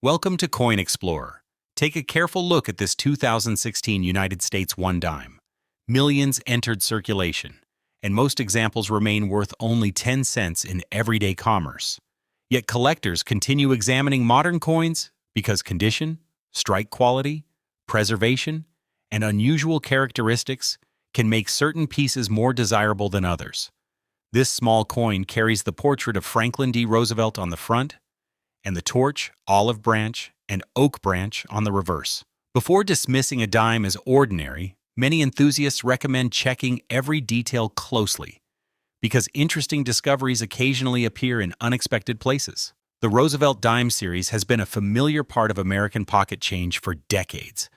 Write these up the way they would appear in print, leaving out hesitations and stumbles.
Welcome to Coin Explorer. Take a careful look at this 2016 United States $1. Millions entered circulation, and most examples remain worth only 10 cents in everyday commerce. Yet collectors continue examining modern coins because condition, strike quality, preservation, and unusual characteristics can make certain pieces more desirable than others. This small coin carries the portrait of Franklin D. Roosevelt on the front, and the torch, olive branch, and oak branch on the reverse. Before dismissing a dime as ordinary, many enthusiasts recommend checking every detail closely, because interesting discoveries occasionally appear in unexpected places. The Roosevelt Dime series has been a familiar part of American pocket change for decades.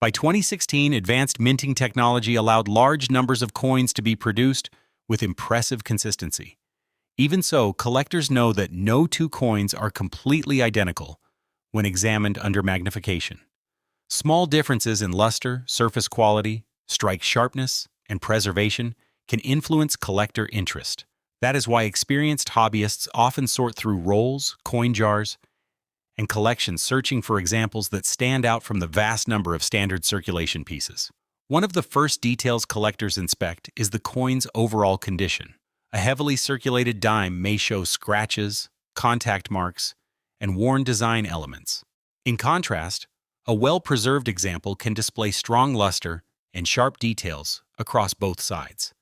By 2016, advanced minting technology allowed large numbers of coins to be produced with impressive consistency. Even so, collectors know that no two coins are completely identical when examined under magnification. Small differences in luster, surface quality, strike sharpness, and preservation can influence collector interest. That is why experienced hobbyists often sort through rolls, coin jars, and collections searching for examples that stand out from the vast number of standard circulation pieces. One of the first details collectors inspect is the coin's overall condition. A heavily circulated dime may show scratches, contact marks, and worn design elements. In contrast, a well-preserved example can display strong luster and sharp details across both sides.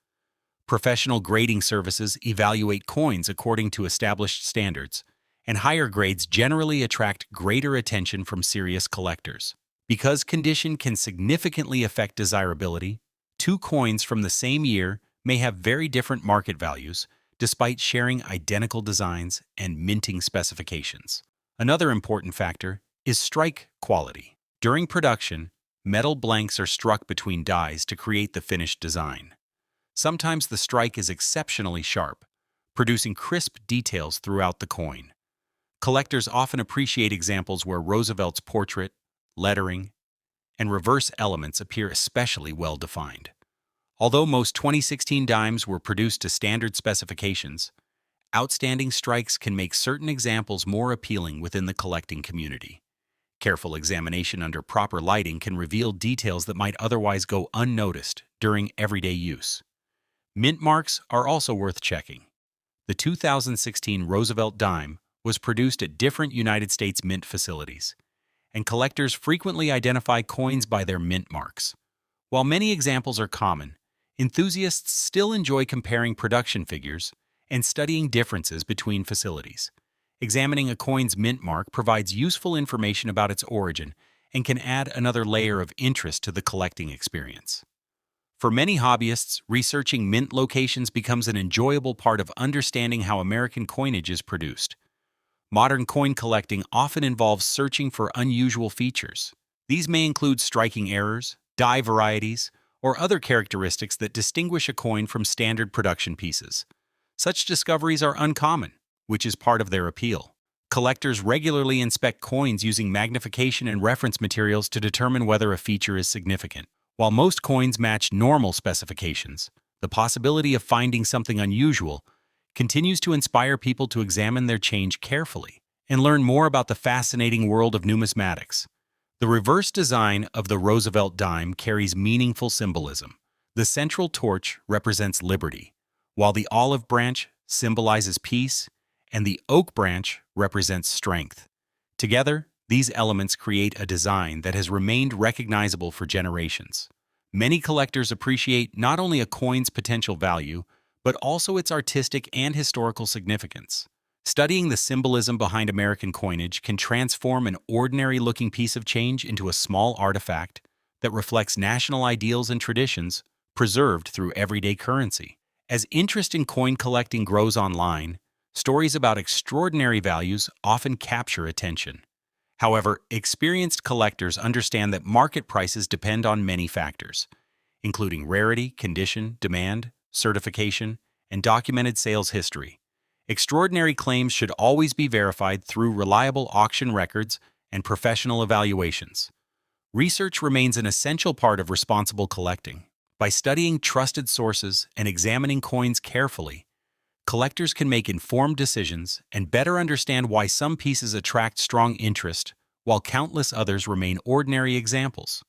Professional grading services evaluate coins according to established standards, and higher grades generally attract greater attention from serious collectors. Because condition can significantly affect desirability, two coins from the same year may have very different market values despite sharing identical designs and minting specifications. Another important factor is strike quality. During production, metal blanks are struck between dies to create the finished design. Sometimes the strike is exceptionally sharp, producing crisp details throughout the coin. Collectors often appreciate examples where Roosevelt's portrait, lettering, and reverse elements appear especially well defined. Although most 2016 dimes were produced to standard specifications, outstanding strikes can make certain examples more appealing within the collecting community. Careful examination under proper lighting can reveal details that might otherwise go unnoticed during everyday use. Mint marks are also worth checking. The 2016 Roosevelt Dime was produced at different United States mint facilities, and collectors frequently identify coins by their mint marks. While many examples are common, enthusiasts still enjoy comparing production figures and studying differences between facilities. Examining a coin's mint mark provides useful information about its origin and can add another layer of interest to the collecting experience. For many hobbyists, researching mint locations becomes an enjoyable part of understanding how American coinage is produced. Modern coin collecting often involves searching for unusual features. These may include striking errors, die varieties, or other characteristics that distinguish a coin from standard production pieces. Such discoveries are uncommon, which is part of their appeal. Collectors regularly inspect coins using magnification and reference materials to determine whether a feature is significant. While most coins match normal specifications, the possibility of finding something unusual continues to inspire people to examine their change carefully and learn more about the fascinating world of numismatics. The reverse design of the Roosevelt Dime carries meaningful symbolism. The central torch represents liberty, while the olive branch symbolizes peace, and the oak branch represents strength. Together, these elements create a design that has remained recognizable for generations. Many collectors appreciate not only a coin's potential value, but also its artistic and historical significance. Studying the symbolism behind American coinage can transform an ordinary-looking piece of change into a small artifact that reflects national ideals and traditions preserved through everyday currency. As interest in coin collecting grows online, stories about extraordinary values often capture attention. However, experienced collectors understand that market prices depend on many factors, including rarity, condition, demand, certification, and documented sales history. Extraordinary claims should always be verified through reliable auction records and professional evaluations. Research remains an essential part of responsible collecting. By studying trusted sources and examining coins carefully, collectors can make informed decisions and better understand why some pieces attract strong interest while countless others remain ordinary examples.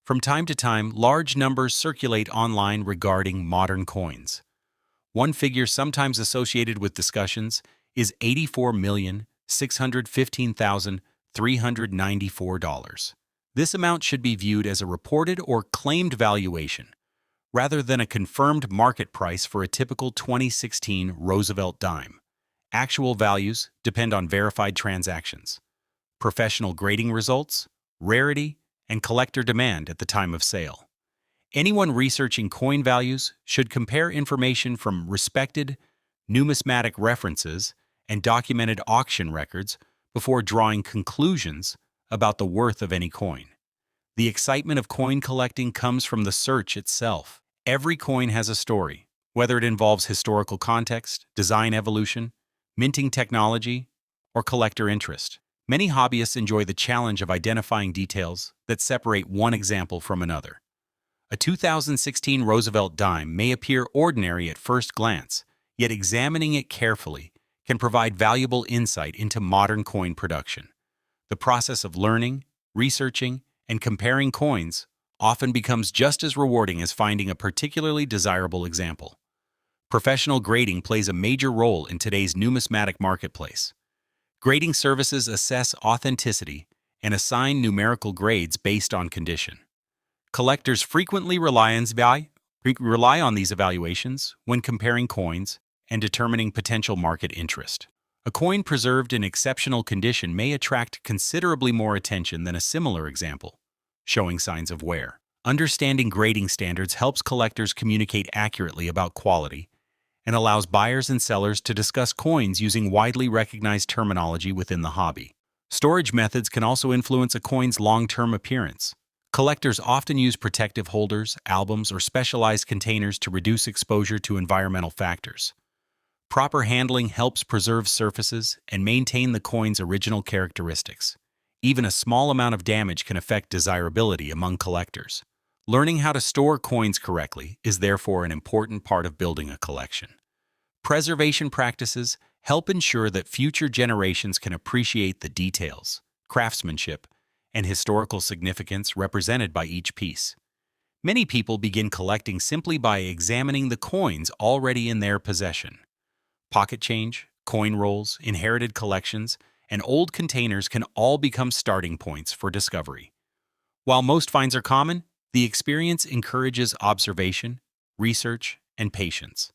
From time to time, large numbers circulate online regarding modern coins. One figure sometimes associated with discussions is $84,615,394. This amount should be viewed as a reported or claimed valuation, rather than a confirmed market price for a typical 2016 Roosevelt Dime. Actual values depend on verified transactions, professional grading results, rarity, and collector demand at the time of sale. Anyone researching coin values should compare information from respected numismatic references and documented auction records before drawing conclusions about the worth of any coin. The excitement of coin collecting comes from the search itself. Every coin has a story, whether it involves historical context, design evolution, minting technology, or collector interest. Many hobbyists enjoy the challenge of identifying details that separate one example from another. A 2016 Roosevelt Dime may appear ordinary at first glance, yet examining it carefully can provide valuable insight into modern coin production. The process of learning, researching, and comparing coins often becomes just as rewarding as finding a particularly desirable example. Professional grading plays a major role in today's numismatic marketplace. Grading services assess authenticity and assign numerical grades based on condition. Collectors frequently rely on these evaluations when comparing coins and determining potential market interest. A coin preserved in exceptional condition may attract considerably more attention than a similar example, showing signs of wear. Understanding grading standards helps collectors communicate accurately about quality and allows buyers and sellers to discuss coins using widely recognized terminology within the hobby. Storage methods can also influence a coin's long-term appearance. Collectors often use protective holders, albums, or specialized containers to reduce exposure to environmental factors. Proper handling helps preserve surfaces and maintain the coin's original characteristics. Even a small amount of damage can affect desirability among collectors. Learning how to store coins correctly is therefore an important part of building a collection. Preservation practices help ensure that future generations can appreciate the details, craftsmanship, and historical significance represented by each piece. Many people begin collecting simply by examining the coins already in their possession. Pocket change, coin rolls, inherited collections, and old containers can all become starting points for discovery. While most finds are common, the experience encourages observation, research, and patience.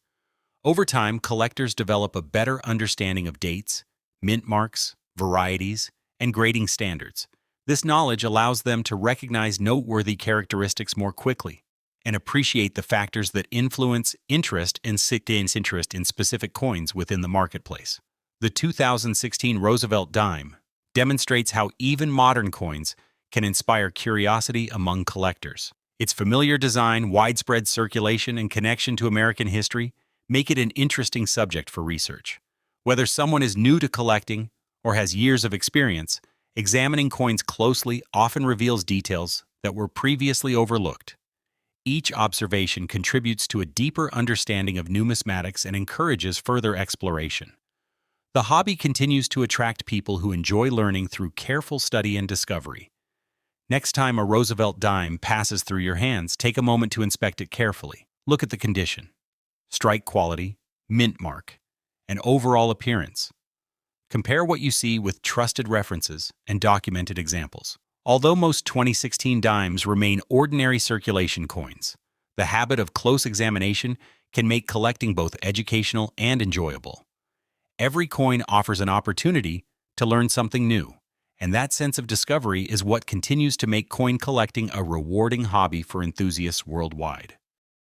Over time, collectors develop a better understanding of dates, mint marks, varieties, and grading standards. This knowledge allows them to recognize noteworthy characteristics more quickly and appreciate the factors that influence interest in specific coins within the marketplace. The 2016 Roosevelt Dime demonstrates how even modern coins can inspire curiosity among collectors. Its familiar design, widespread circulation, and connection to American history make it an interesting subject for research. Whether someone is new to collecting or has years of experience, examining coins closely often reveals details that were previously overlooked. Each observation contributes to a deeper understanding of numismatics and encourages further exploration. The hobby continues to attract people who enjoy learning through careful study and discovery. Next time a Roosevelt dime passes through your hands, take a moment to inspect it carefully. Look at the condition, strike quality, mint mark, and overall appearance. Compare what you see with trusted references and documented examples. Although most 2016 dimes remain ordinary circulation coins, the habit of close examination can make collecting both educational and enjoyable. Every coin offers an opportunity to learn something new, and that sense of discovery is what continues to make coin collecting a rewarding hobby for enthusiasts worldwide.